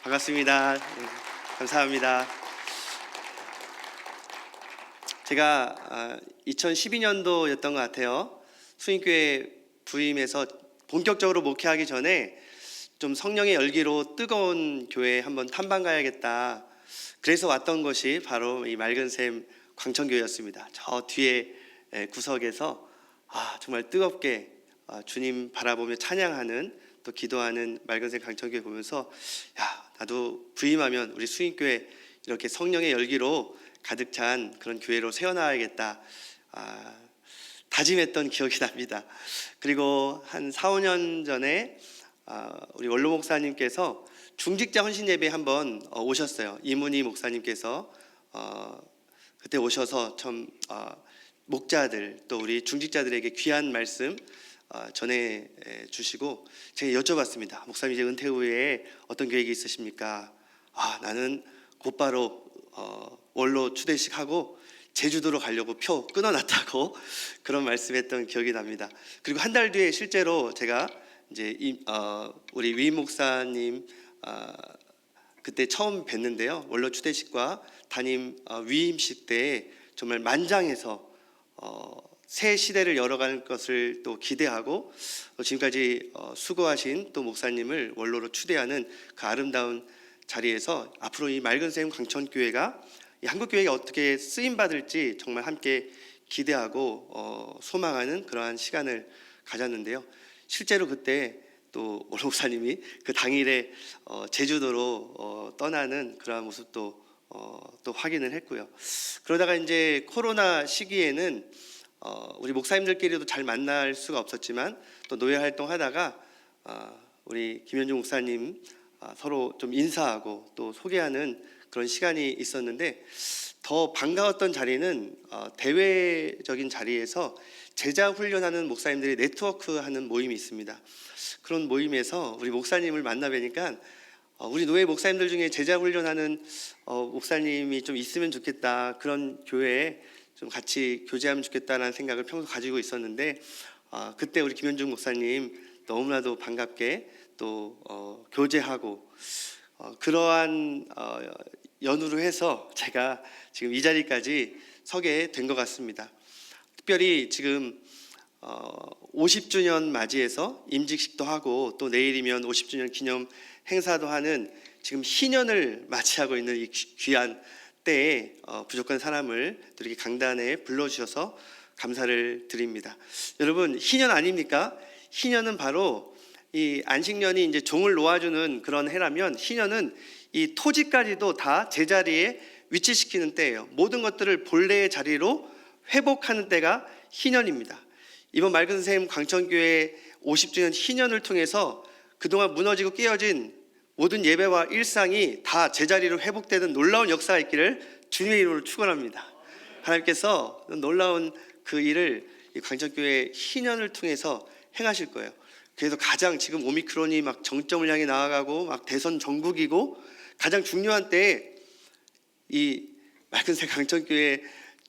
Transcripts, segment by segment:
반갑습니다. 감사합니다. 제가 2012년도였던 것 같아요. 수인교회 부임해서 본격적으로 목회하기 전에 좀 성령의 열기로 뜨거운 교회에 한번 탐방 가야겠다. 그래서 왔던 것이 바로 이 맑은샘 광천교회였습니다. 저 뒤에 구석에서 정말 뜨겁게 주님 바라보며 찬양하는, 또 기도하는 맑은샘 광천교회 보면서 나도 부임하면 우리 수인교회 이렇게 성령의 열기로 가득 찬 그런 교회로 세워나가야겠다 다짐했던 기억이 납니다. 그리고 한 4, 5년 전에 우리 원로 목사님께서 중직자 헌신 예배 한번 오셨어요. 이문희 목사님께서 그때 오셔서 참 목자들 또 우리 중직자들에게 귀한 말씀 전해 주시고, 제가 여쭤봤습니다. 목사님, 이제 은퇴 후에 어떤 계획이 있으십니까? 나는 곧바로 원로 추대식 하고 제주도로 가려고 표 끊어놨다고 그런 말씀했던 기억이 납니다. 그리고 한 달 뒤에 실제로 제가 이제 우리 위 목사님 그때 처음 뵀는데요. 원로 추대식과 담임 위임식 때 정말 만장해서 새 시대를 열어가는 것을 또 기대하고, 지금까지 수고하신 또 목사님을 원로로 추대하는 그 아름다운 자리에서 앞으로 이 맑은샘 광천교회가 이 한국교회가 어떻게 쓰임받을지 정말 함께 기대하고 소망하는 그러한 시간을 가졌는데요. 실제로 그때 또 원로 목사님이 그 당일에 제주도로 떠나는 그러한 모습도 또 확인을 했고요. 그러다가 이제 코로나 시기에는 우리 목사님들끼리도 잘 만날 수가 없었지만, 또 노예 활동하다가 우리 김현중 목사님 서로 좀 인사하고 또 소개하는 그런 시간이 있었는데, 더 반가웠던 자리는 대외적인 자리에서 제자 훈련하는 목사님들이 네트워크하는 모임이 있습니다. 그런 모임에서 우리 목사님을 만나 뵈니까 우리 노예 목사님들 중에 제자 훈련하는 목사님이 좀 있으면 좋겠다, 그런 교회에 좀 같이 교제하면 좋겠다라는 생각을 평소 가지고 있었는데, 그때 우리 김현중 목사님 너무나도 반갑게 또 교제하고 그러한 연후로 해서 제가 지금 이 자리까지 서게 된 것 같습니다. 특별히 지금 50주년 맞이해서 임직식도 하고, 또 내일이면 50주년 기념 행사도 하는 지금 희년을 맞이하고 있는 이 귀한 때에 부족한 사람을 또 이렇게 강단에 불러주셔서 감사를 드립니다. 여러분, 희년 아닙니까? 희년은 바로 이 안식년이 이제 종을 놓아주는 그런 해라면, 희년은 이 토지까지도 다 제자리에 위치시키는 때예요. 모든 것들을 본래의 자리로 회복하는 때가 희년입니다. 이번 맑은샘 광천교회 50주년 희년을 통해서 그동안 무너지고 깨어진 모든 예배와 일상이 다 제자리로 회복되는 놀라운 역사가 있기를 주님의 이름으로 축원합니다. 하나님께서 놀라운 그 일을 이 광천교회 희년을 통해서 행하실 거예요. 그래서 가장 지금 오미크론이 막 정점을 향해 나아가고 막 대선 전국이고 가장 중요한 때에 이 맑은샘 광천교회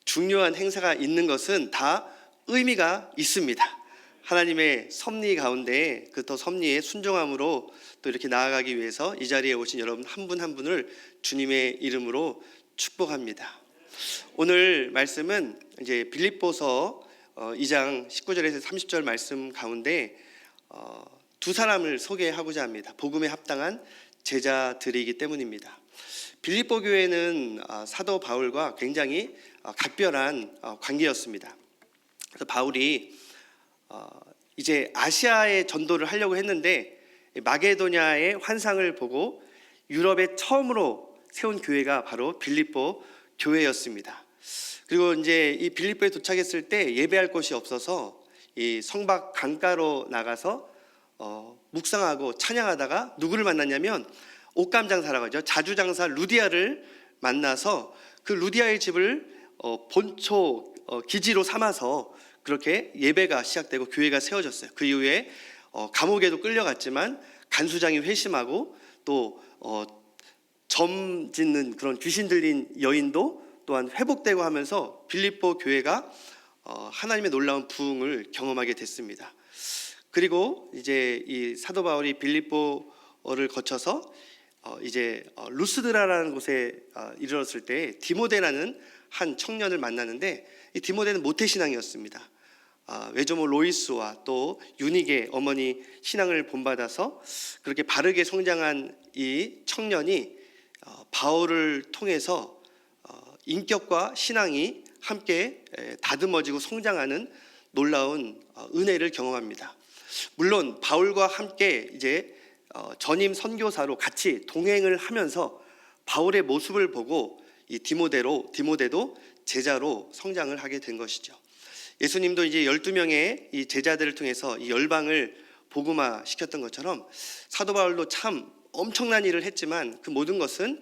중요한 행사가 있는 것은 다 의미가 있습니다. 하나님의 섭리 가운데 그 더 섭리의 순종함으로 또 이렇게 나아가기 위해서 이 자리에 오신 여러분 한 분 한 분을 주님의 이름으로 축복합니다. 오늘 말씀은 이제 빌립보서 2장 19절에서 30절 말씀 가운데 두 사람을 소개하고자 합니다. 복음에 합당한 제자들이기 때문입니다. 빌립보 교회는 사도 바울과 굉장히 각별한 관계였습니다. 그래서 바울이 이제 아시아에 전도를 하려고 했는데 마게도냐의 환상을 보고 유럽에 처음으로 세운 교회가 바로 빌립보 교회였습니다. 그리고 이제 이 빌립보에 도착했을 때 예배할 곳이 없어서 이 성박 강가로 나가서 묵상하고 찬양하다가 누구를 만났냐면 옷감 장사라고 하죠. 자주 장사 루디아를 만나서 그 루디아의 집을 본초 기지로 삼아서 그렇게 예배가 시작되고 교회가 세워졌어요. 그 이후에 감옥에도 끌려갔지만 간수장이 회심하고 또 점 짓는 그런 귀신 들린 여인도 또한 회복되고 하면서 빌립보 교회가 하나님의 놀라운 부흥을 경험하게 됐습니다. 그리고 이제 이 사도 바울이 빌립보를 거쳐서 이제 루스드라라는 곳에 이르렀을 때 디모데라는 한 청년을 만나는데, 이 디모데는 모태신앙이었습니다. 외조모 로이스와 또 유니게 어머니 신앙을 본받아서 그렇게 바르게 성장한 이 청년이 바울을 통해서 인격과 신앙이 함께 다듬어지고 성장하는 놀라운 은혜를 경험합니다. 물론 바울과 함께 이제 전임 선교사로 같이 동행을 하면서 바울의 모습을 보고 이 디모데도 제자로 성장을 하게 된 것이죠. 예수님도 이제 12명의 이 제자들을 통해서 이 열방을 복음화 시켰던 것처럼 사도 바울도 참 엄청난 일을 했지만 그 모든 것은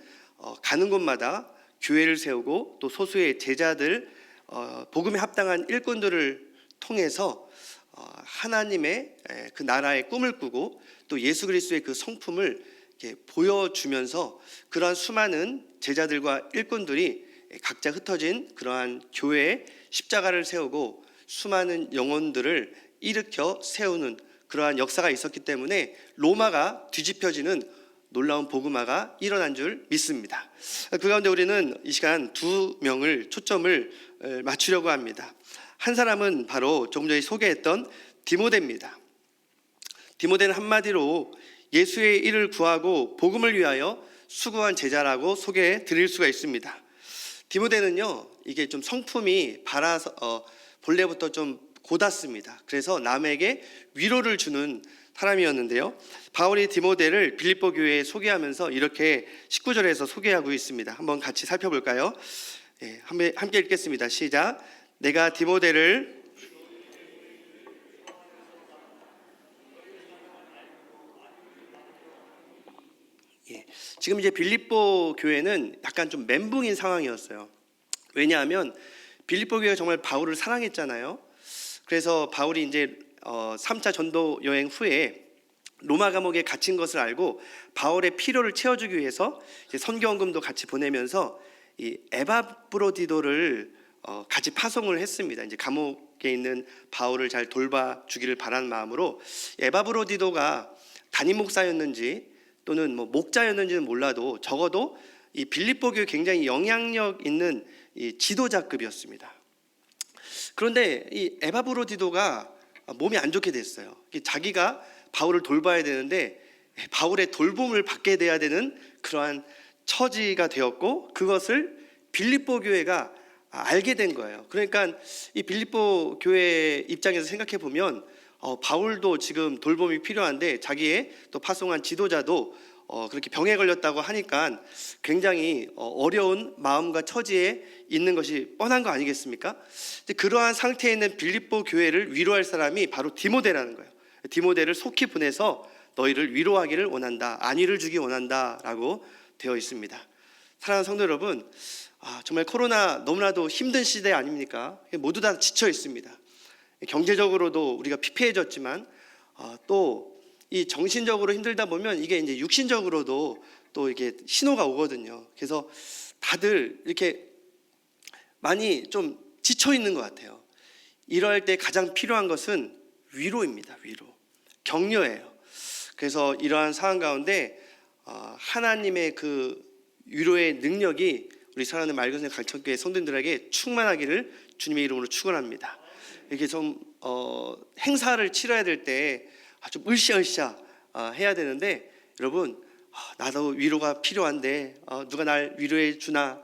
가는 곳마다 교회를 세우고 또 소수의 제자들, 복음에 합당한 일꾼들을 통해서 하나님의 그 나라의 꿈을 꾸고 또 예수 그리스도의 그 성품을 이렇게 보여주면서 그러한 수많은 제자들과 일꾼들이 각자 흩어진 그러한 교회에 십자가를 세우고 수많은 영혼들을 일으켜 세우는 그러한 역사가 있었기 때문에 로마가 뒤집혀지는 놀라운 복음화가 일어난 줄 믿습니다. 그 가운데 우리는 이 시간 두 명을 초점을 맞추려고 합니다. 한 사람은 바로 조금 전에 소개했던 디모데입니다. 디모데는 한마디로 예수의 일을 구하고 복음을 위하여 수고한 제자라고 소개해 드릴 수가 있습니다. 디모데는요, 이게 좀 성품이 본래부터 좀 고닫습니다. 그래서 남에게 위로를 주는 사람이었는데요, 바울이 디모데를 빌립보 교회에 소개하면서 이렇게 19절에서 소개하고 있습니다. 한번 같이 살펴볼까요? 함께 읽겠습니다. 시작. 내가 디모데를 지금 이제 빌립보 교회는 약간 좀 멘붕인 상황이었어요. 왜냐하면 빌립보 교회가 정말 바울을 사랑했잖아요. 그래서 바울이 이제 3차 전도 여행 후에 로마 감옥에 갇힌 것을 알고 바울의 필요를 채워주기 위해서 이제 선교원금도 같이 보내면서 이 에바브로디도를 같이 파송을 했습니다. 이제 감옥에 있는 바울을 잘 돌봐주기를 바라는 마음으로. 에바브로디도가 담임 목사였는지 또는 뭐 목자였는지는 몰라도 적어도 이 빌립보 교회 굉장히 영향력 있는 이 지도자급이었습니다. 그런데 이 에바브로디도가 몸이 안 좋게 됐어요. 자기가 바울을 돌봐야 되는데 바울의 돌봄을 받게 돼야 되는 그러한 처지가 되었고, 그것을 빌립보 교회가 알게 된 거예요. 그러니까 이 빌립보 교회 입장에서 생각해 보면 바울도 지금 돌봄이 필요한데 자기의 또 파송한 지도자도 그렇게 병에 걸렸다고 하니까 굉장히 어려운 마음과 처지에 있는 것이 뻔한 거 아니겠습니까? 그러한 상태에 있는 빌립보 교회를 위로할 사람이 바로 디모데라는 거예요. 디모데를 속히 보내서 너희를 위로하기를 원한다, 안위를 주기 원한다 라고 되어 있습니다. 사랑하는 성도 여러분, 정말 코로나 너무나도 힘든 시대 아닙니까? 모두 다 지쳐 있습니다. 경제적으로도 우리가 피폐해졌지만 또 이 정신적으로 힘들다 보면 이게 이제 육신적으로도 또 이게 신호가 오거든요. 그래서 다들 이렇게 많이 좀 지쳐 있는 것 같아요. 이럴 때 가장 필요한 것은 위로입니다. 위로, 격려예요. 그래서 이러한 상황 가운데 하나님의 그 위로의 능력이 우리 사랑하는 맑은 새 강천교회 성도들에게 충만하기를 주님의 이름으로 축원합니다. 이렇게 좀 행사를 치러야 될 때 좀 으쌰으쌰 해야 되는데, 여러분 나도 위로가 필요한데 누가 날 위로해 주나,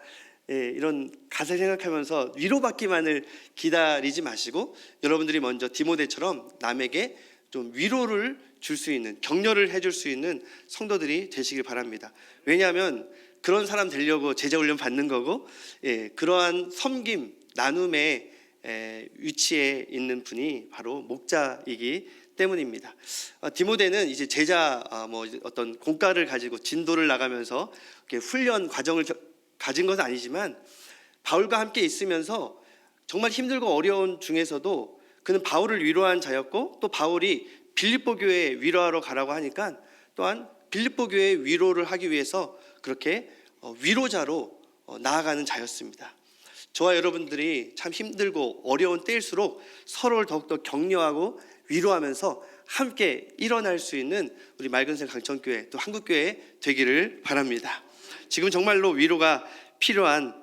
이런 가사 생각하면서 위로받기만을 기다리지 마시고 여러분들이 먼저 디모데처럼 남에게 좀 위로를 줄 수 있는, 격려를 해줄 수 있는 성도들이 되시길 바랍니다. 왜냐하면 그런 사람 되려고 제자훈련 받는 거고, 그러한 섬김, 나눔의 위치에 있는 분이 바로 목자이기 때문입니다. 디모데는 이제 제자 어떤 공과를 가지고 진도를 나가면서 훈련 과정을 가진 것은 아니지만 바울과 함께 있으면서 정말 힘들고 어려운 중에서도 그는 바울을 위로한 자였고, 또 바울이 빌립보 교회에 위로하러 가라고 하니까 또한 빌립보 교회의 위로를 하기 위해서 그렇게 위로자로 나아가는 자였습니다. 저와 여러분들이 참 힘들고 어려운 때일수록 서로를 더욱더 격려하고 위로하면서 함께 일어날 수 있는 우리 맑은샘 강천교회 또 한국교회 되기를 바랍니다. 지금 정말로 위로가 필요한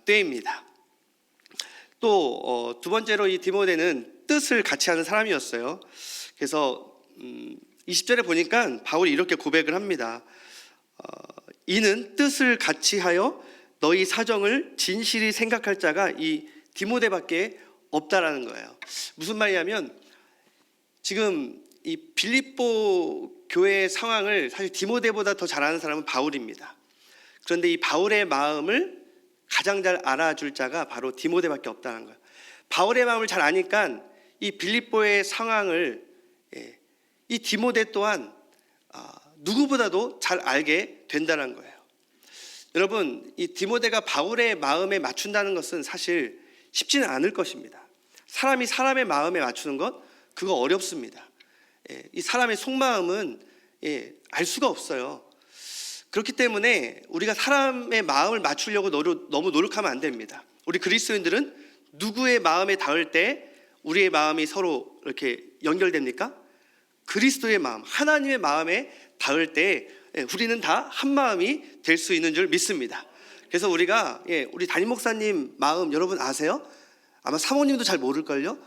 때입니다. 또 두 번째로 이 디모데는 뜻을 같이 하는 사람이었어요. 그래서 20절에 보니까 바울이 이렇게 고백을 합니다. 이는 뜻을 같이 하여 너희 사정을 진실히 생각할 자가 이 디모데밖에 없다라는 거예요. 무슨 말이냐면 지금 이 빌립보 교회의 상황을 사실 디모데보다 더 잘 아는 사람은 바울입니다. 그런데 이 바울의 마음을 가장 잘 알아줄 자가 바로 디모데밖에 없다는 거예요. 바울의 마음을 잘 아니까 이 빌립보의 상황을 이 디모데 또한 누구보다도 잘 알게 된다는 거예요. 여러분, 이 디모데가 바울의 마음에 맞춘다는 것은 사실 쉽지는 않을 것입니다. 사람이 사람의 마음에 맞추는 것, 그거 어렵습니다. 이 사람의 속마음은 알 수가 없어요. 그렇기 때문에 우리가 사람의 마음을 맞추려고 너무 노력하면 안 됩니다. 우리 그리스도인들은 누구의 마음에 닿을 때 우리의 마음이 서로 이렇게 연결됩니까? 그리스도의 마음, 하나님의 마음에 닿을 때 우리는 다 한 마음이 될 수 있는 줄 믿습니다. 그래서 우리가 우리 담임 목사님 마음 여러분 아세요? 아마 사모님도 잘 모를걸요?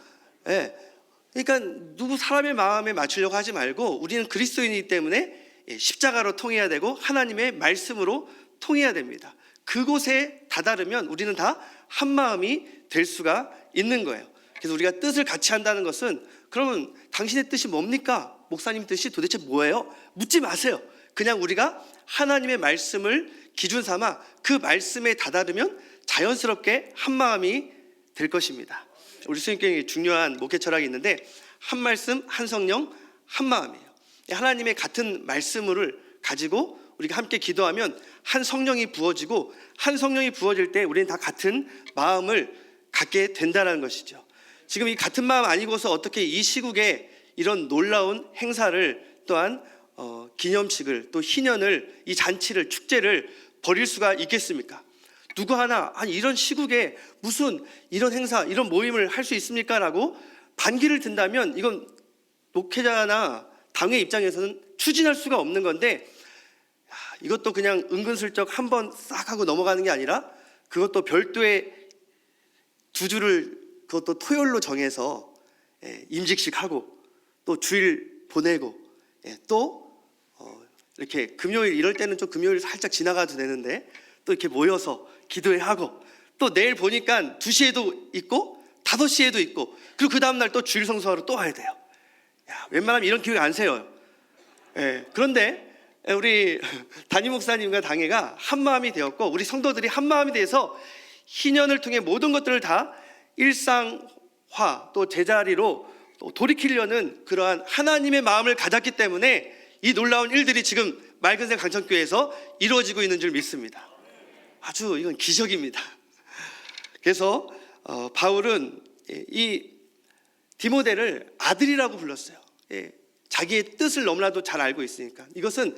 그러니까 누구 사람의 마음에 맞추려고 하지 말고 우리는 그리스도인이기 때문에 십자가로 통해야 되고 하나님의 말씀으로 통해야 됩니다. 그곳에 다다르면 우리는 다 한 마음이 될 수가 있는 거예요. 그래서 우리가 뜻을 같이 한다는 것은 그러면 당신의 뜻이 뭡니까? 목사님 뜻이 도대체 뭐예요? 묻지 마세요. 그냥 우리가 하나님의 말씀을 기준 삼아 그 말씀에 다다르면 자연스럽게 한 마음이 될 것입니다. 우리 수님교회 중요한 목회 철학이 있는데 한 말씀, 한 성령, 한 마음이에요. 하나님의 같은 말씀을 가지고 우리가 함께 기도하면 한 성령이 부어지고 한 성령이 부어질 때 우리는 다 같은 마음을 갖게 된다는 것이죠. 지금 이 같은 마음 아니고서 어떻게 이 시국에 이런 놀라운 행사를 또한 기념식을 또 희년을 이 잔치를 축제를 벌일 수가 있겠습니까? 누구 하나 아니 이런 시국에 무슨 이런 행사 이런 모임을 할 수 있습니까? 라고 반기를 든다면 이건 목회자나 당회 입장에서는 추진할 수가 없는 건데 이것도 그냥 은근슬쩍 한번 싹 하고 넘어가는 게 아니라 그것도 별도의 두 주를 그것도 토요일로 정해서 임직식 하고 또 주일 보내고 또 이렇게 금요일 이럴 때는 좀 금요일 살짝 지나가도 되는데 또 이렇게 모여서 기도회 하고 또 내일 보니까 2시에도 있고 5시에도 있고 그리고 그 다음날 또 주일 성수하러 또 와야 돼요. 웬만하면 이런 기회 안 세워요. 그런데 우리 담임 목사님과 당회가 한 마음이 되었고 우리 성도들이 한 마음이 돼서 희년을 통해 모든 것들을 다 일상화 또 제자리로 돌이키려는 그러한 하나님의 마음을 가졌기 때문에 이 놀라운 일들이 지금 맑은샘 강천교회에서 이루어지고 있는 줄 믿습니다. 아주 이건 기적입니다. 그래서 바울은 이 디모데를 아들이라고 불렀어요. 자기의 뜻을 너무나도 잘 알고 있으니까. 이것은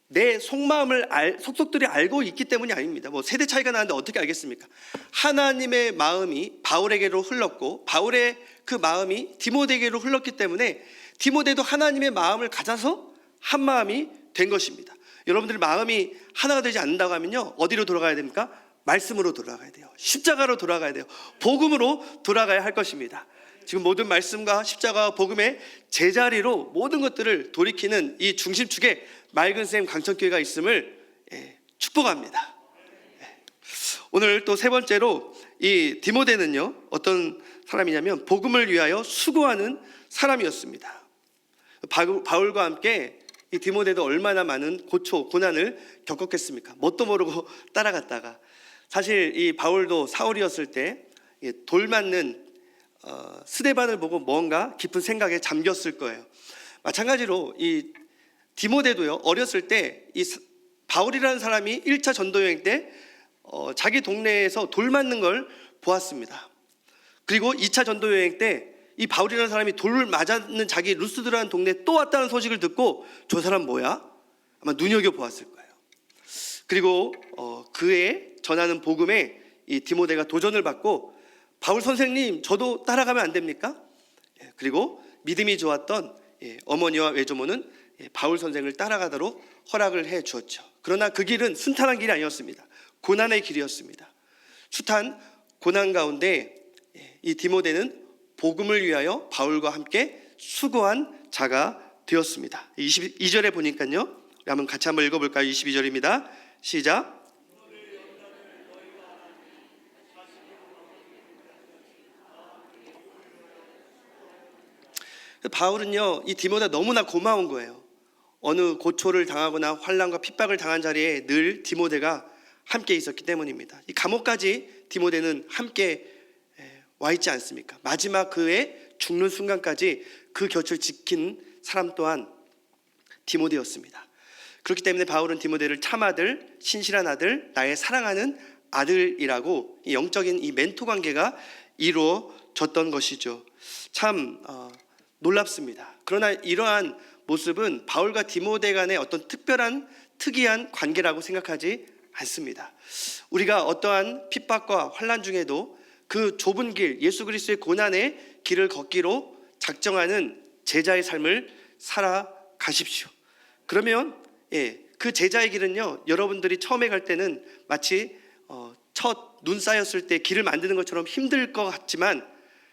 내 속마음을 속속들이 알고 있기 때문이 아닙니다. 뭐 세대 차이가 나는데 어떻게 알겠습니까? 하나님의 마음이 바울에게로 흘렀고 바울의 그 마음이 디모데에게로 흘렀기 때문에 디모데도 하나님의 마음을 가져서 한 마음이 된 것입니다. 여러분들 마음이 하나가 되지 않는다고 하면요 어디로 돌아가야 됩니까? 말씀으로 돌아가야 돼요. 십자가로 돌아가야 돼요. 복음으로 돌아가야 할 것입니다. 지금 모든 말씀과 십자가와 복음의 제자리로 모든 것들을 돌이키는 이 중심축에 맑은샘 강천교회가 있음을 축복합니다. 오늘 또 세 번째로 이 디모데는요 어떤 사람이냐면 복음을 위하여 수고하는 사람이었습니다. 바울과 함께 이 디모데도 얼마나 많은 고난을 겪었겠습니까? 뭣도 모르고 따라갔다가 사실 이 바울도 사울이었을 때 돌 맞는 스데반을 보고 뭔가 깊은 생각에 잠겼을 거예요. 마찬가지로 이 디모데도요 어렸을 때 이 바울이라는 사람이 1차 전도여행 때 자기 동네에서 돌 맞는 걸 보았습니다. 그리고 2차 전도여행 때 이 바울이라는 사람이 돌을 맞았는 자기 루스드라는 동네에 또 왔다는 소식을 듣고 저 사람 뭐야? 아마 눈여겨보았을 거예요. 그리고 그의 전하는 복음에 이 디모데가 도전을 받고 바울 선생님 저도 따라가면 안 됩니까? 그리고 믿음이 좋았던 어머니와 외조모는 바울 선생을 따라가도록 허락을 해 주었죠. 그러나 그 길은 순탄한 길이 아니었습니다. 고난의 길이었습니다. 숱한 고난 가운데 이 디모데는 복음을 위하여 바울과 함께 수고한 자가 되었습니다. 22절에 보니까요. 우리 한번 같이 한번 읽어볼까요? 22절입니다. 시작. 바울은요, 이 디모데가 너무나 고마운 거예요. 어느 고초를 당하거나 환난과 핍박을 당한 자리에 늘 디모데가 함께 있었기 때문입니다. 이 감옥까지 디모데는 함께 와 있지 않습니까? 마지막 그의 죽는 순간까지 그 곁을 지킨 사람 또한 디모데였습니다. 그렇기 때문에 바울은 디모데를 참아들, 신실한 아들, 나의 사랑하는 아들이라고 영적인 이 멘토 관계가 이루어졌던 것이죠. 참 놀랍습니다. 그러나 이러한 모습은 바울과 디모데 간의 어떤 특이한 관계라고 생각하지 않습니다. 우리가 어떠한 핍박과 환난 중에도 그 좁은 길, 예수 그리스도의 고난의 길을 걷기로 작정하는 제자의 삶을 살아가십시오. 그러면 그 제자의 길은요, 여러분들이 처음에 갈 때는 마치 첫 눈 쌓였을 때 길을 만드는 것처럼 힘들 것 같지만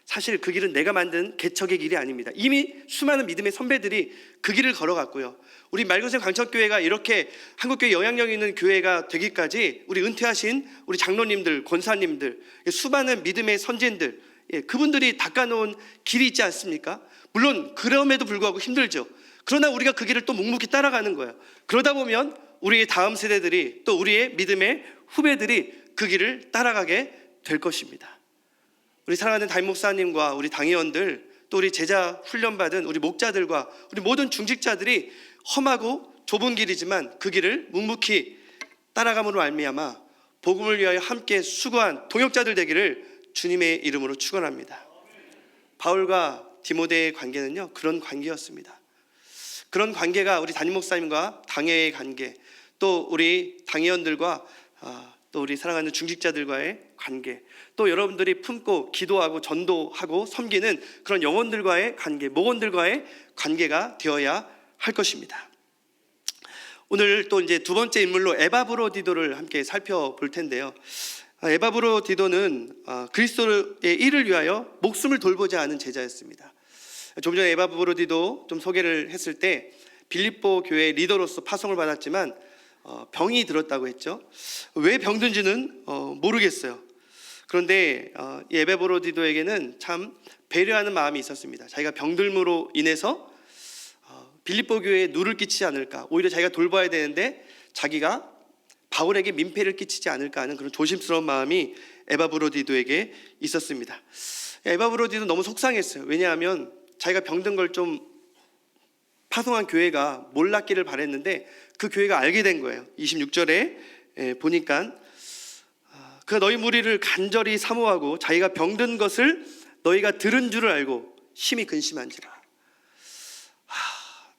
사실 그 길은 내가 만든 개척의 길이 아닙니다. 이미 수많은 믿음의 선배들이 그 길을 걸어갔고요. 우리 맑은샘 광천교회가 이렇게 한국교회 영향력 있는 교회가 되기까지 우리 은퇴하신 우리 장로님들, 권사님들, 수많은 믿음의 선진들, 그분들이 닦아놓은 길이 있지 않습니까? 물론 그럼에도 불구하고 힘들죠. 그러나 우리가 그 길을 또 묵묵히 따라가는 거예요. 그러다 보면 우리의 다음 세대들이 또 우리의 믿음의 후배들이 그 길을 따라가게 될 것입니다. 우리 사랑하는 담임 목사님과 우리 당회원들, 또 우리 제자 훈련받은 우리 목자들과 우리 모든 중직자들이 험하고 좁은 길이지만 그 길을 묵묵히 따라감으로 말미암아 복음을 위하여 함께 수고한 동역자들 되기를 주님의 이름으로 축원합니다. 바울과 디모데의 관계는요, 그런 관계였습니다. 그런 관계가 우리 담임 목사님과 당회의 관계, 또 우리 당회원들과 또 우리 사랑하는 중직자들과의 관계, 또 여러분들이 품고 기도하고 전도하고 섬기는 그런 영혼들과의 관계, 목원들과의 관계가 되어야 할 것입니다. 오늘 또 이제 두 번째 인물로 에바브로디도를 함께 살펴볼 텐데요. 에바브로디도는 그리스도의 일을 위하여 목숨을 돌보자 하는 제자였습니다. 좀 전에 에바브로디도 좀 소개를 했을 때 빌립보 교회 리더로서 파송을 받았지만 병이 들었다고 했죠. 왜 병든지는 모르겠어요. 그런데 이 에바브로디도에게는 참 배려하는 마음이 있었습니다. 자기가 병들므로 인해서 빌립보 교회에 누를 끼치지 않을까, 오히려 자기가 돌봐야 되는데 자기가 바울에게 민폐를 끼치지 않을까 하는 그런 조심스러운 마음이 에바브로디도에게 있었습니다. 에바브로디도 너무 속상했어요. 왜냐하면 자기가 병든 걸 좀 파송한 교회가 몰랐기를 바랬는데 그 교회가 알게 된 거예요. 26절에 보니까 그가 너희 무리를 간절히 사모하고 자기가 병든 것을 너희가 들은 줄을 알고 심히 근심한지라.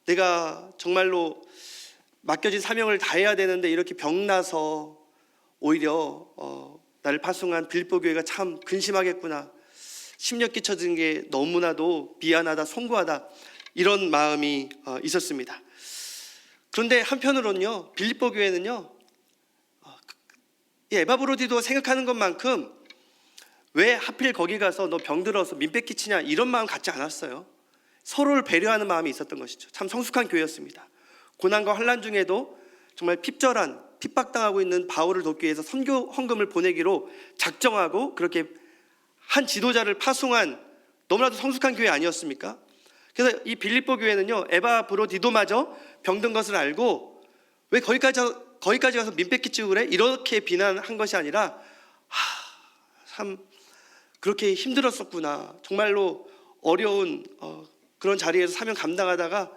내가 정말로 맡겨진 사명을 다해야 되는데 이렇게 병나서 오히려 나를 파송한 빌립보 교회가 참 근심하겠구나, 심려 끼쳐진 게 너무나도 미안하다, 송구하다, 이런 마음이 있었습니다. 그런데 한편으로는요, 빌립보 교회는요, 이 에바브로디도 생각하는 것만큼 왜 하필 거기 가서 너 병들어서 민폐 끼치냐 이런 마음 갖지 않았어요. 서로를 배려하는 마음이 있었던 것이죠. 참 성숙한 교회였습니다. 고난과 환난 중에도 정말 핍박당하고 있는 바울을 돕기 위해서 선교 헌금을 보내기로 작정하고 그렇게 한 지도자를 파송한 너무나도 성숙한 교회 아니었습니까? 그래서 이 빌립보 교회는요, 에바브로디도마저 병든 것을 알고 왜 거기까지 가서 민폐 끼치고 그래? 이렇게 비난한 것이 아니라 참 그렇게 힘들었었구나, 정말로 어려운 그런 자리에서 사명 감당하다가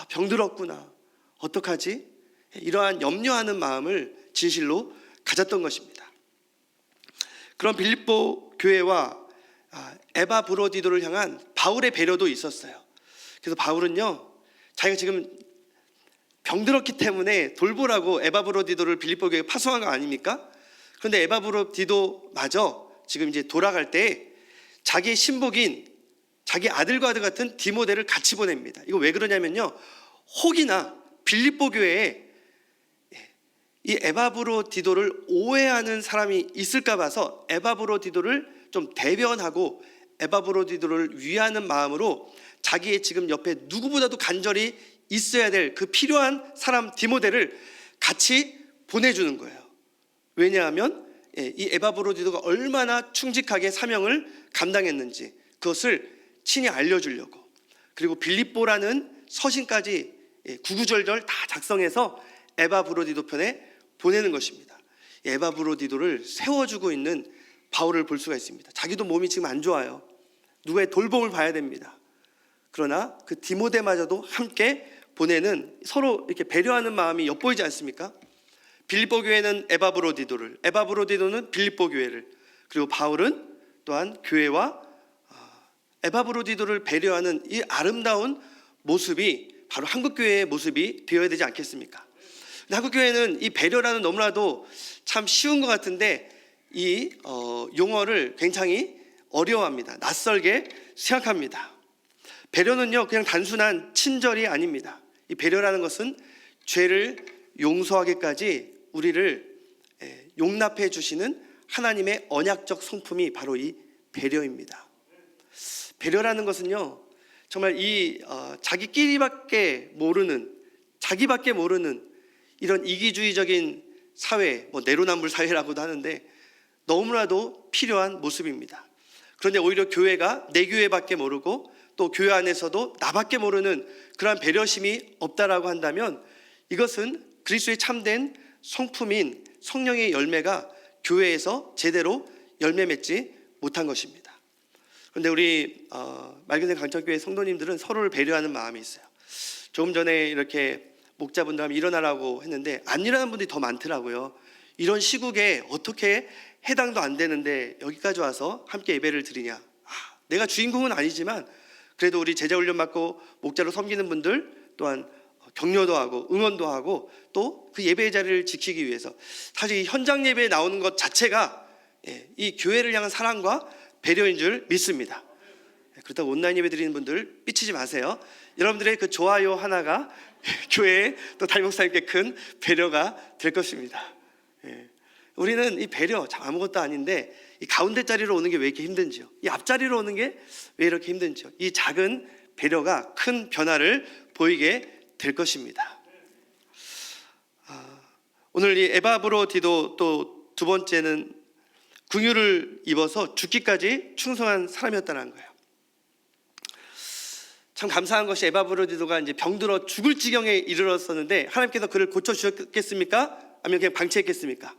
병들었구나, 어떡하지? 이러한 염려하는 마음을 진실로 가졌던 것입니다. 그런 빌립보 교회와 에바브로디도를 향한 바울의 배려도 있었어요. 그래서 바울은요, 자기가 지금 병들었기 때문에 돌보라고 에바브로디도를 빌립보 교회에 파송한 거 아닙니까? 그런데 에바브로디도마저 지금 이제 돌아갈 때 자기의 신복인 자기 아들과 같은 디모데를 같이 보냅니다. 이거 왜 그러냐면요, 혹이나 빌립보 교회에 이 에바브로디도를 오해하는 사람이 있을까 봐서 에바브로디도를 좀 대변하고 에바브로디도를 위하는 마음으로 자기의 지금 옆에 누구보다도 간절히 있어야 될 그 필요한 사람 디모데를 같이 보내주는 거예요. 왜냐하면 이 에바브로디도가 얼마나 충직하게 사명을 감당했는지 그것을 친히 알려주려고. 그리고 빌립보라는 서신까지 구구절절 다 작성해서 에바브로디도 편에 보내는 것입니다. 에바브로디도를 세워주고 있는 바울을 볼 수가 있습니다. 자기도 몸이 지금 안 좋아요. 누구의 돌봄을 봐야 됩니다. 그러나 그 디모데마저도 함께 보내는, 서로 이렇게 배려하는 마음이 엿보이지 않습니까? 빌립보 교회는 에바브로디도를, 에바브로디도는 빌립보 교회를, 그리고 바울은 또한 교회와 에바브로디도를 배려하는 이 아름다운 모습이 바로 한국교회의 모습이 되어야 되지 않겠습니까? 근데 한국교회는 이 배려라는 너무나도 참 쉬운 것 같은데 이 용어를 굉장히 어려워합니다. 낯설게 생각합니다. 배려는요, 그냥 단순한 친절이 아닙니다. 이 배려라는 것은 죄를 용서하기까지 우리를 용납해 주시는 하나님의 언약적 성품이 바로 이 배려입니다. 배려라는 것은요, 정말 이 자기끼리밖에 모르는, 자기밖에 모르는 이런 이기주의적인 사회, 뭐 내로남불 사회라고도 하는데 너무나도 필요한 모습입니다. 그런데 오히려 교회가 내 교회밖에 모르고 또 교회 안에서도 나밖에 모르는 그러한 배려심이 없다라고 한다면 이것은 그리스도의 참된 성품인 성령의 열매가 교회에서 제대로 열매 맺지 못한 것입니다. 그런데 우리 맑은새 강천교회 성도님들은 서로를 배려하는 마음이 있어요. 조금 전에 이렇게 목자분들 하면 일어나라고 했는데 안 일어나는 분들이 더 많더라고요. 이런 시국에 어떻게 해당도 안 되는데 여기까지 와서 함께 예배를 드리냐. 내가 주인공은 아니지만 그래도 우리 제자 훈련 받고 목자로 섬기는 분들 또한 격려도 하고 응원도 하고 또 그 예배의 자리를 지키기 위해서 사실 이 현장 예배에 나오는 것 자체가 이 교회를 향한 사랑과 배려인 줄 믿습니다. 그렇다고 온라인 예배 드리는 분들 삐치지 마세요. 여러분들의 그 좋아요 하나가 교회에 또 담임 목사님께 큰 배려가 될 것입니다. 우리는 이 배려 참 아무것도 아닌데 이 가운데 자리로 오는 게 왜 이렇게 힘든지요? 이 앞자리로 오는 게 왜 이렇게 힘든지요? 이 작은 배려가 큰 변화를 보이게 될 것입니다. 오늘 이 에바브로디도 또 두 번째는 긍휼을 입어서 죽기까지 충성한 사람이었다는 거예요. 참 감사한 것이 에바브로디도가 이제 병들어 죽을 지경에 이르렀었는데 하나님께서 그를 고쳐 주셨겠습니까? 아니면 그냥 방치했겠습니까?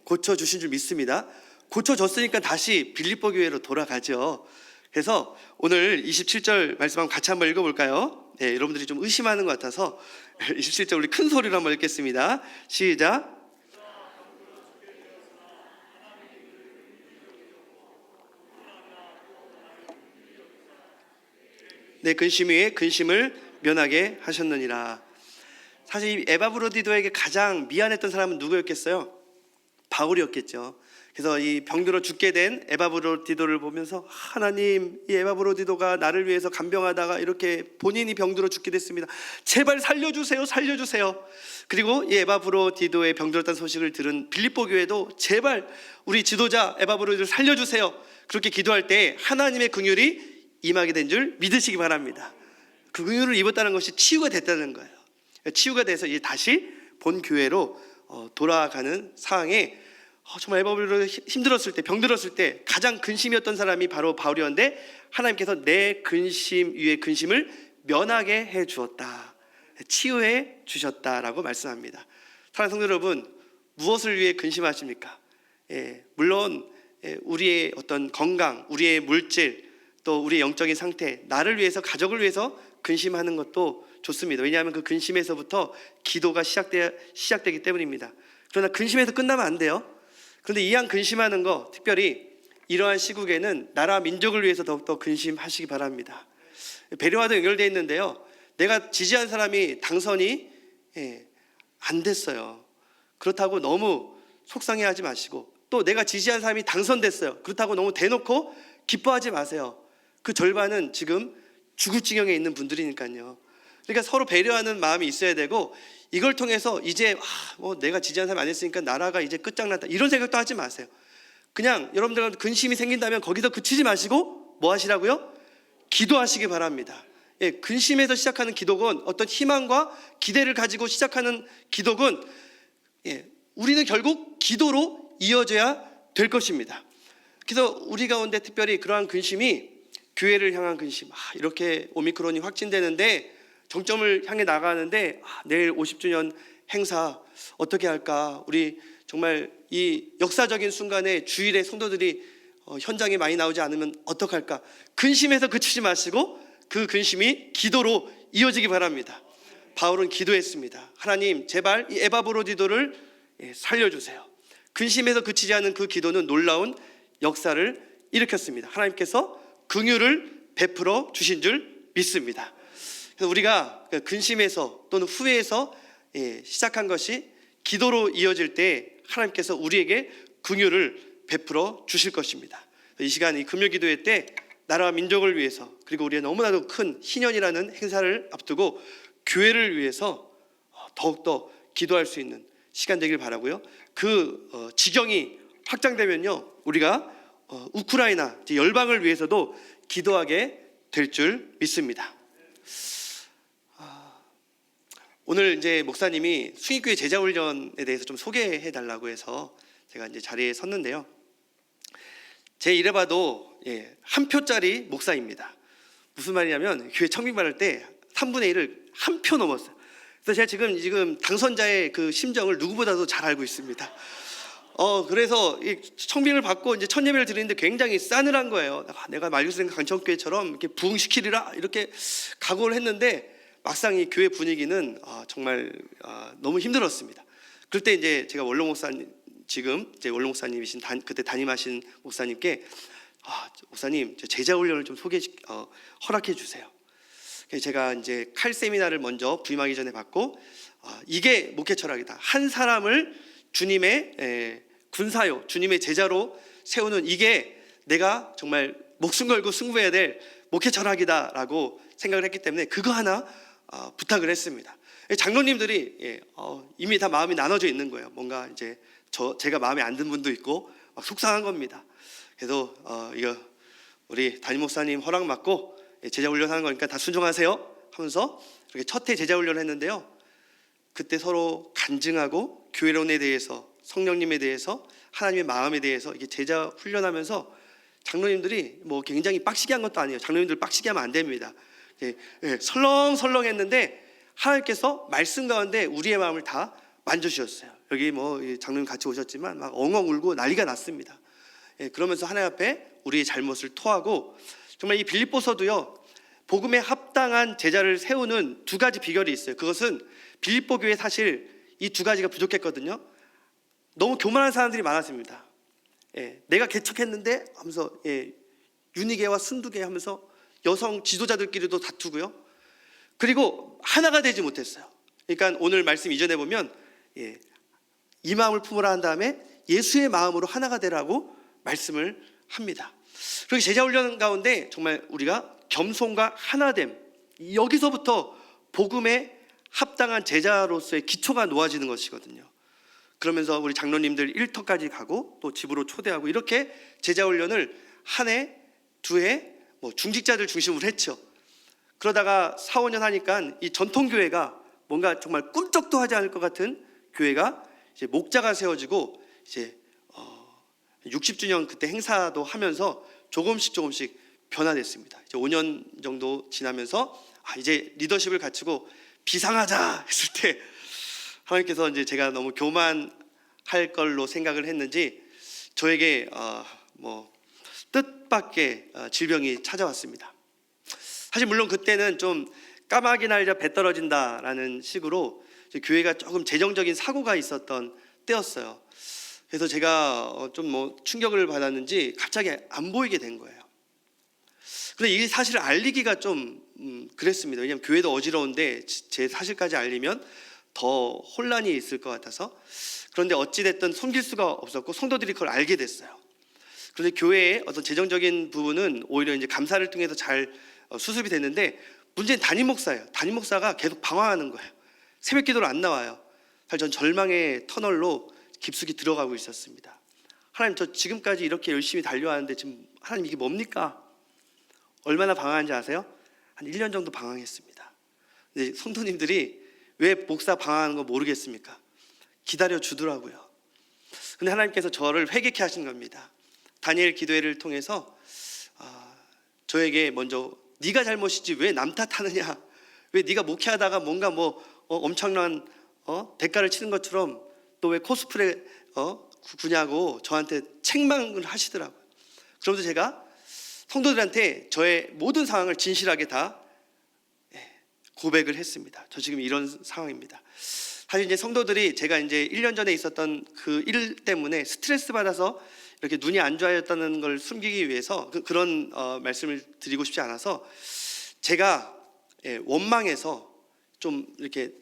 고쳐 주신 줄 믿습니다. 고쳐줬으니까 다시 빌립보 교회로 돌아가죠. 그래서 오늘 27절 말씀 한번 같이 한번 읽어볼까요? 여러분들이 좀 의심하는 것 같아서 27절 우리 큰 소리로 한번 읽겠습니다. 시작. 내 근심 위에 근심을 면하게 하셨느니라. 사실 이 에바브로디도에게 가장 미안했던 사람은 누구였겠어요? 바울이었겠죠. 그래서 이 병들어 죽게 된 에바브로디도를 보면서 하나님, 이 에바브로디도가 나를 위해서 간병하다가 이렇게 본인이 병들어 죽게 됐습니다. 제발 살려주세요, 살려주세요. 그리고 이 에바브로디도의 병들었다는 소식을 들은 빌립보 교회도 제발 우리 지도자 에바브로디도를 살려주세요. 그렇게 기도할 때 하나님의 긍휼이 임하게 된 줄 믿으시기 바랍니다. 그 긍휼을 입었다는 것이 치유가 됐다는 거예요. 치유가 돼서 이제 다시 본 교회로 돌아가는 상황에 정말 에바브로디도가 힘들었을 때, 병들었을 때 가장 근심이었던 사람이 바로 바울이었는데 하나님께서 내 근심 위에 근심을 면하게 해 주었다, 치유해 주셨다라고 말씀합니다. 사랑하는 성도 여러분, 무엇을 위해 근심하십니까? 물론 우리의 어떤 건강, 우리의 물질, 또 우리의 영적인 상태, 나를 위해서, 가족을 위해서 근심하는 것도 좋습니다. 왜냐하면 그 근심에서부터 기도가 시작되기 때문입니다. 그러나 근심에서 끝나면 안 돼요. 그런데 이왕 근심하는 거, 특별히 이러한 시국에는 나라 민족을 위해서 더욱더 근심하시기 바랍니다. 배려와도 연결되어 있는데요, 내가 지지한 사람이 당선이 안 됐어요. 그렇다고 너무 속상해하지 마시고, 또 내가 지지한 사람이 당선됐어요. 그렇다고 너무 대놓고 기뻐하지 마세요. 그 절반은 지금 죽을 지경에 있는 분들이니까요. 그러니까 서로 배려하는 마음이 있어야 되고, 이걸 통해서 이제 뭐 내가 지지하는 사람 안 했으니까 나라가 이제 끝장났다, 이런 생각도 하지 마세요. 그냥 여러분들 근심이 생긴다면 거기서 그치지 마시고 뭐 하시라고요? 기도하시기 바랍니다. 예, 근심에서 시작하는 기도건, 어떤 희망과 기대를 가지고 시작하는 기도건, 예, 우리는 결국 기도로 이어져야 될 것입니다. 그래서 우리 가운데 특별히 그러한 근심이 교회를 향한 근심, 이렇게 오미크론이 확진되는데 정점을 향해 나가는데 내일 50주년 행사 어떻게 할까? 우리 정말 이 역사적인 순간에 주일에 성도들이 현장에 많이 나오지 않으면 어떡할까? 근심에서 그치지 마시고 그 근심이 기도로 이어지기 바랍니다. 바울은 기도했습니다. 하나님, 제발 이 에바브로디도를 살려주세요. 근심에서 그치지 않은 그 기도는 놀라운 역사를 일으켰습니다. 하나님께서 긍휼을 베풀어 주신 줄 믿습니다. 그래서 우리가 근심에서 또는 후회에서 시작한 것이 기도로 이어질 때 하나님께서 우리에게 긍휼을 베풀어 주실 것입니다. 이 시간, 이 금요기도회 때 나라와 민족을 위해서, 그리고 우리의 너무나도 큰 희년이라는 행사를 앞두고 교회를 위해서 더욱더 기도할 수 있는 시간 되길 바라고요. 그 지경이 확장되면요, 우리가 우크라이나 열방을 위해서도 기도하게 될 줄 믿습니다. 오늘 이제 목사님이 숭익교회 제자훈련에 대해서 좀 소개해 달라고 해서 제가 이제 자리에 섰는데요. 제 이래봐도 한 표짜리 목사입니다. 무슨 말이냐면 교회 청빙받을 때 3분의 1을 한 표 넘었어요. 그래서 제가 지금 당선자의 그 심정을 누구보다도 잘 알고 있습니다. 그래서 이 청빙을 받고 이제 첫 예배를 드리는데 굉장히 싸늘한 거예요. 내가 말교수님 강천교회처럼 이렇게 부흥시키리라 이렇게 각오를 했는데 막상 이 교회 분위기는 정말 너무 힘들었습니다. 그럴 때 이제 제가 원로 목사님, 지금 제 원로 목사님이신 그때 담임하신 목사님께 목사님, 제자 훈련을 좀 허락해 주세요. 제가 이제 칼 세미나를 먼저 부임하기 전에 받고 이게 목회 철학이다. 한 사람을 주님의 군사요, 주님의 제자로 세우는 이게 내가 정말 목숨 걸고 승부해야 될 목회 철학이다라고 생각을 했기 때문에 그거 하나 부탁을 했습니다. 장로님들이 이미 다 마음이 나눠져 있는 거예요. 뭔가 이제 제가 마음에 안 든 분도 있고 막 속상한 겁니다. 그래서 이거 우리 담임 목사님 허락 받고 제자 훈련하는 거니까 다 순종하세요 하면서 이렇게 첫 해 제자 훈련을 했는데요. 그때 서로 간증하고 교회론에 대해서, 성령님에 대해서, 하나님의 마음에 대해서 이게 제자 훈련하면서 장로님들이 뭐 굉장히 빡시게 한 것도 아니에요. 장로님들 빡시게 하면 안 됩니다. 설렁설렁했는데 하나님께서 말씀 가운데 우리의 마음을 다 만져주셨어요. 여기 뭐 장로님 같이 오셨지만 막 엉엉 울고 난리가 났습니다. 그러면서 하나님 앞에 우리의 잘못을 토하고, 정말 이 빌립보서도요, 복음에 합당한 제자를 세우는 두 가지 비결이 있어요. 그것은 빌립보 교회 사실 이 두 가지가 부족했거든요. 너무 교만한 사람들이 많았습니다. 내가 개척했는데 하면서 윤희계와 순두계 하면서 여성 지도자들끼리도 다투고요. 그리고 하나가 되지 못했어요. 그러니까 오늘 말씀 이전에 보면 이 마음을 품으라 한 다음에 예수의 마음으로 하나가 되라고 말씀을 합니다. 그리고 제자훈련 가운데 정말 우리가 겸손과 하나됨, 여기서부터 복음에 합당한 제자로서의 기초가 놓아지는 것이거든요. 그러면서 우리 장로님들 일터까지 가고 또 집으로 초대하고 이렇게 제자훈련을 한 해, 두 해, 뭐 중직자들 중심으로 했죠. 그러다가 4, 5년 하니까 이 전통교회가 뭔가 정말 꿈쩍도 하지 않을 것 같은 교회가 이제 목자가 세워지고 이제 60주년 그때 행사도 하면서 조금씩 변화됐습니다. 이제 5년 정도 지나면서 이제 리더십을 갖추고 비상하자 했을 때 하나님께서 이제 제가 너무 교만할 걸로 생각을 했는지 저에게 뭐 뜻밖의 질병이 찾아왔습니다. 사실 물론 그때는 좀 까마귀 날자 배 떨어진다라는 식으로 교회가 조금 재정적인 사고가 있었던 때였어요. 그래서 제가 좀 뭐 충격을 받았는지 갑자기 안 보이게 된 거예요. 근데 이 사실을 알리기가 좀 그랬습니다. 왜냐하면 교회도 어지러운데 제 사실까지 알리면 더 혼란이 있을 것 같아서. 그런데 어찌됐든 숨길 수가 없었고 성도들이 그걸 알게 됐어요. 그런데 교회의 어떤 재정적인 부분은 오히려 이제 감사를 통해서 잘 수습이 됐는데, 문제는 담임 목사예요. 담임 목사가 계속 방황하는 거예요. 새벽 기도를 안 나와요. 사실 전 절망의 터널로 깊숙이 들어가고 있었습니다. 하나님, 저 지금까지 이렇게 열심히 달려왔는데 지금 하나님 이게 뭡니까? 얼마나 방황한지 아세요? 한 1년 정도 방황했습니다. 근데 성도님들이 왜 목사 방황하는 거 모르겠습니까? 기다려 주더라고요. 근데 하나님께서 저를 회개케 하신 겁니다. 다니엘 기도회를 통해서 저에게 먼저 네가 잘못이지 왜 남 탓하느냐, 왜 네가 목회하다가 뭔가 엄청난 대가를 치는 것처럼 또 왜 코스프레 구냐고 저한테 책망을 하시더라고요. 그러면서 제가 성도들한테 저의 모든 상황을 진실하게 다 고백을 했습니다. 저 지금 이런 상황입니다. 사실 이제 성도들이 제가 이제 1년 전에 있었던 그 일 때문에 스트레스 받아서 이렇게 눈이 안 좋아졌다는 걸 숨기기 위해서 그런 말씀을 드리고 싶지 않아서, 제가 원망해서 좀 이렇게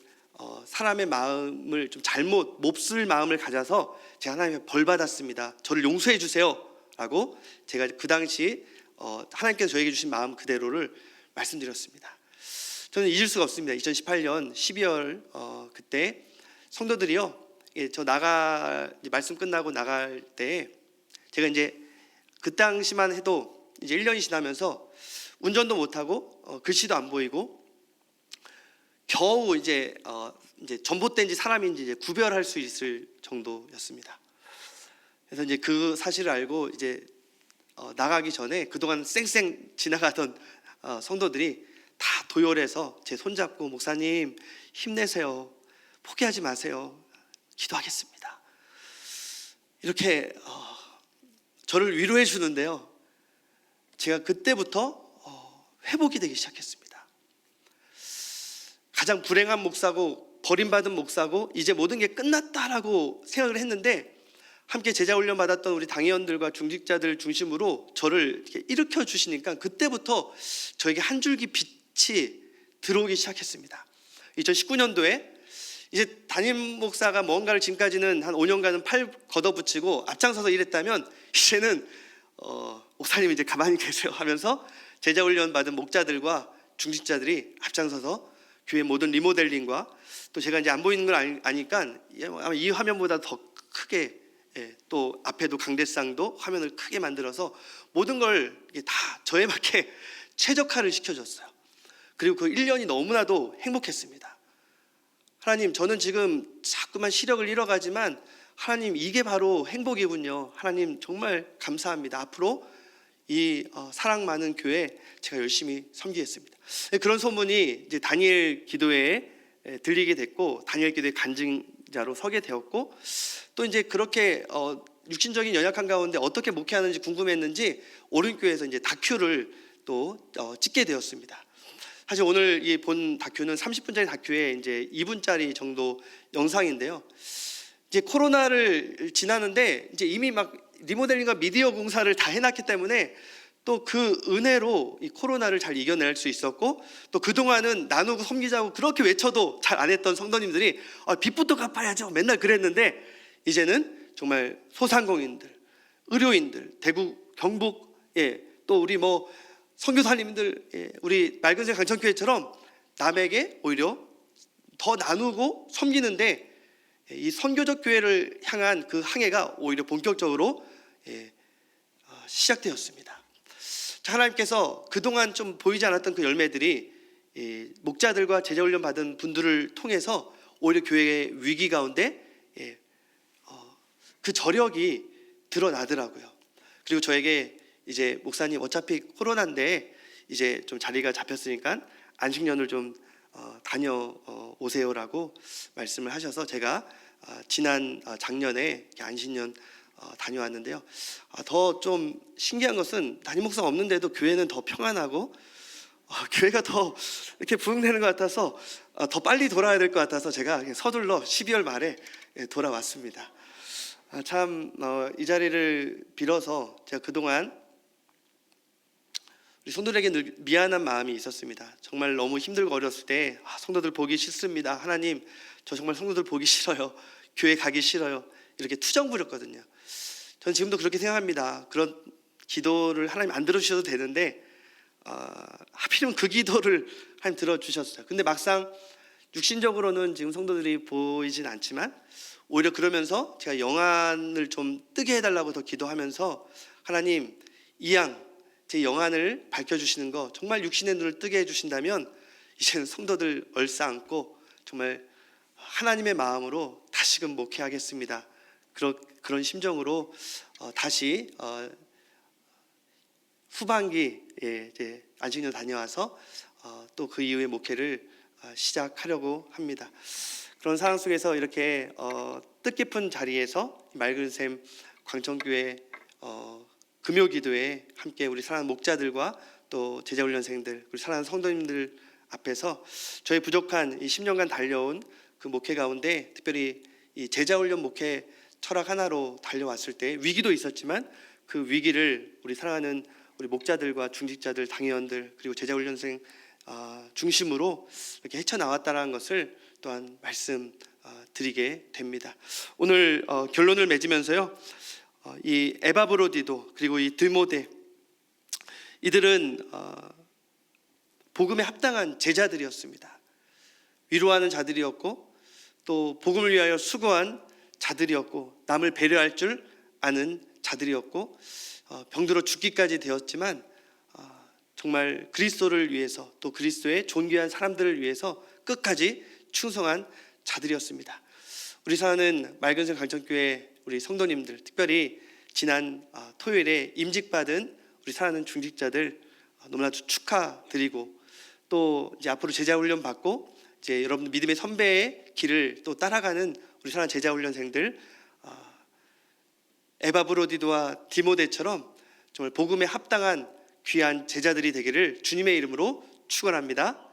사람의 마음을 좀 잘못 몹쓸 마음을 가져서 제가 하나님의 벌 받았습니다. 저를 용서해 주세요라고 제가 그 당시 하나님께서 저에게 주신 마음 그대로를 말씀드렸습니다. 저는 잊을 수가 없습니다. 2018년 12월 그때 성도들이요, 저 말씀 끝나고 나갈 때 제가 이제 그 당시만 해도 이제 1년이 지나면서 운전도 못하고 글씨도 안 보이고 겨우 이제 전봇대인지 사람인지 이제 구별할 수 있을 정도였습니다. 그래서 이제 그 사실을 알고 이제 나가기 전에 그동안 쌩쌩 지나가던 성도들이 다 도열해서 제 손잡고 목사님 힘내세요, 포기하지 마세요, 기도하겠습니다, 이렇게 저를 위로해 주는데요, 제가 그때부터 회복이 되기 시작했습니다. 가장 불행한 목사고 버림받은 목사고 이제 모든 게 끝났다라고 생각을 했는데, 함께 제자 훈련 받았던 우리 당회원들과 중직자들 중심으로 저를 이렇게 일으켜 주시니까 그때부터 저에게 한 줄기 빛이 들어오기 시작했습니다. 2019년도에 이제 담임 목사가 뭔가를 지금까지는 한 5년간은 팔 걷어붙이고 앞장서서 일했다면, 이제는 목사님 이제 가만히 계세요 하면서 제자 훈련 받은 목자들과 중직자들이 앞장서서 교회 모든 리모델링과, 또 제가 이제 안 보이는 걸 아니까 아마 이 화면보다 더 크게, 또 앞에도 강대상도 화면을 크게 만들어서 모든 걸 다 저에 맞게 최적화를 시켜줬어요. 그리고 그 1년이 너무나도 행복했습니다. 하나님, 저는 지금 자꾸만 시력을 잃어가지만 하나님 이게 바로 행복이군요. 하나님 정말 감사합니다. 앞으로 이 사랑 많은 교회 제가 열심히 섬기겠습니다. 그런 소문이 이제 다니엘 기도회에 들리게 됐고, 다니엘 기도회 간증자로 서게 되었고, 또 이제 그렇게 육신적인 연약한 가운데 어떻게 목회하는지 궁금했는지 오른교회에서 이제 다큐를 또 찍게 되었습니다. 사실 오늘 이 본 다큐는 30분짜리 다큐에 이제 2분짜리 정도 영상인데요. 이제 코로나를 지나는데 이제 이미 막 리모델링과 미디어 공사를 다 해놨기 때문에 또 그 은혜로 이 코로나를 잘 이겨낼 수 있었고, 또 그동안은 나누고 섬기자고 그렇게 외쳐도 잘 안 했던 성도님들이 빚부터 갚아야죠 맨날 그랬는데, 이제는 정말 소상공인들, 의료인들, 대구, 경북, 또 우리 선교사님들, 우리 맑은새 강천교회처럼 남에게 오히려 더 나누고 섬기는데, 이 선교적 교회를 향한 그 항해가 오히려 본격적으로 시작되었습니다. 하나님께서 그동안 좀 보이지 않았던 그 열매들이 목자들과 제자훈련 받은 분들을 통해서 오히려 교회의 위기 가운데 그 저력이 드러나더라고요. 그리고 저에게 이제 목사님 어차피 코로나인데 이제 좀 자리가 잡혔으니까 안식년을 좀 다녀오세요라고 말씀을 하셔서 제가 지난 작년에 안식년 다녀왔는데요. 더 좀 신기한 것은 담임 목사가 없는데도 교회는 더 평안하고 교회가 더 이렇게 부흥되는 것 같아서 더 빨리 돌아야 될 것 같아서 제가 서둘러 12월 말에 돌아왔습니다. 참 이 자리를 빌어서 제가 그동안 우리 성도들에게 늘 미안한 마음이 있었습니다. 정말 너무 힘들고 어렸을 때 성도들 보기 싫습니다. 하나님, 저 정말 성도들 보기 싫어요. 교회 가기 싫어요. 이렇게 투정 부렸거든요. 저는 지금도 그렇게 생각합니다. 그런 기도를 하나님 안 들어주셔도 되는데 하필이면 그 기도를 하나님 들어주셨어요. 근데 막상 육신적으로는 지금 성도들이 보이진 않지만 오히려 그러면서 제가 영안을 좀 뜨게 해달라고 더 기도하면서 하나님 이 양 제 영안을 밝혀주시는 거 정말 육신의 눈을 뜨게 해주신다면 이제는 성도들 얼싸안고 정말 하나님의 마음으로 다시금 목회하겠습니다. 그런 심정으로 다시 후반기에 이제 안식년 다녀와서 또 그 이후에 목회를 시작하려고 합니다. 그런 상황 속에서 이렇게 뜻깊은 자리에서 맑은 샘 광천교회 금요기도에 함께 우리 사랑하는 목자들과 또 제자훈련생들, 우리 사랑하는 성도님들 앞에서 저희 부족한 이 10년간 달려온 그 목회 가운데 특별히 이 제자훈련 목회 철학 하나로 달려왔을 때 위기도 있었지만 그 위기를 우리 사랑하는 우리 목자들과 중직자들, 당회원들 그리고 제자훈련생 중심으로 이렇게 헤쳐나왔다는 것을 또한 말씀드리게 됩니다. 오늘 결론을 맺으면서요, 이 에바브로디도 그리고 이 드모데 이들은 복음에 합당한 제자들이었습니다. 위로하는 자들이었고 또 복음을 위하여 수고한 자들이었고 남을 배려할 줄 아는 자들이었고 병들어 죽기까지 되었지만 정말 그리스도를 위해서 또 그리스도의 존귀한 사람들을 위해서 끝까지 충성한 자들이었습니다. 우리 사랑하는 맑은 샘 강천교회 우리 성도님들, 특별히 지난 토요일에 임직받은 우리 사랑하는 중직자들 너무나도 축하드리고 또 이제 앞으로 제자훈련 받고 이제 여러분 믿음의 선배의 길을 또 따라가는 우리 사랑하는 제자훈련생들 에바브로디도와 디모데처럼 정말 복음에 합당한 귀한 제자들이 되기를 주님의 이름으로 축원합니다.